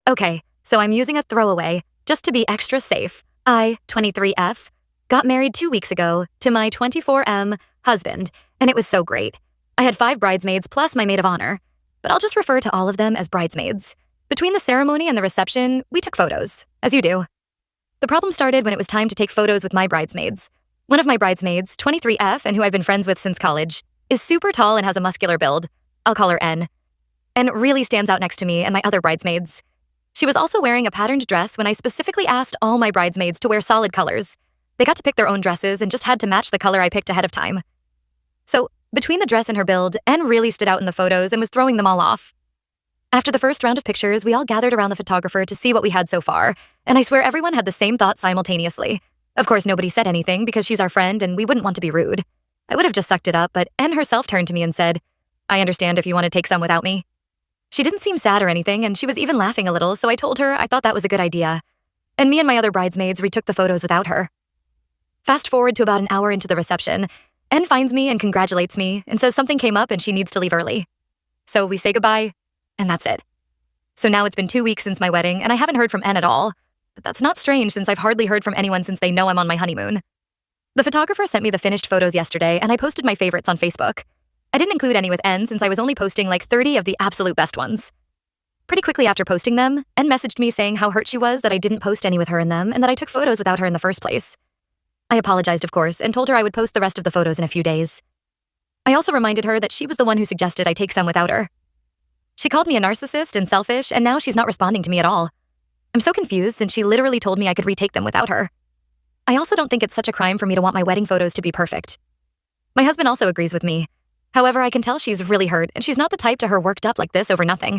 Okay, so I'm using a throwaway just to be extra safe. I, 23F, got married 2 weeks ago to my 24M husband, and it was so great. I had 5 bridesmaids plus my maid of honor, but I'll just refer to all of them as bridesmaids. Between the ceremony and the reception, we took photos, as you do. The problem started when it was time to take photos with my bridesmaids. One of my bridesmaids, 23F, and who I've been friends with since college, is super tall and has a muscular build. I'll call her N. And really stands out next to me and my other bridesmaids. She was also wearing a patterned dress when I specifically asked all my bridesmaids to wear solid colors. They got to pick their own dresses and just had to match the color I picked ahead of time. So, between the dress and her build, N really stood out in the photos and was throwing them all off. After the first round of pictures, we all gathered around the photographer to see what we had so far, and I swear everyone had the same thought simultaneously. Of course, nobody said anything because she's our friend and we wouldn't want to be rude. I would have just sucked it up, but N herself turned to me and said, "I understand if you want to take some without me." She didn't seem sad or anything, and she was even laughing a little, so I told her I thought that was a good idea. And me and my other bridesmaids retook the photos without her. Fast forward to about an hour into the reception, N finds me and congratulates me and says something came up and she needs to leave early. So we say goodbye, and that's it. So now it's been 2 weeks since my wedding, and I haven't heard from N at all. But that's not strange since I've hardly heard from anyone since they know I'm on my honeymoon. The photographer sent me the finished photos yesterday, and I posted my favorites on Facebook. I didn't include any with N since I was only posting like 30 of the absolute best ones. Pretty quickly after posting them, N messaged me saying how hurt she was that I didn't post any with her in them and that I took photos without her in the first place. I apologized, of course, and told her I would post the rest of the photos in a few days. I also reminded her that she was the one who suggested I take some without her. She called me a narcissist and selfish, and now she's not responding to me at all. I'm so confused since she literally told me I could retake them without her. I also don't think it's such a crime for me to want my wedding photos to be perfect. My husband also agrees with me. However, I can tell she's really hurt, and she's not the type to her worked up like this over nothing.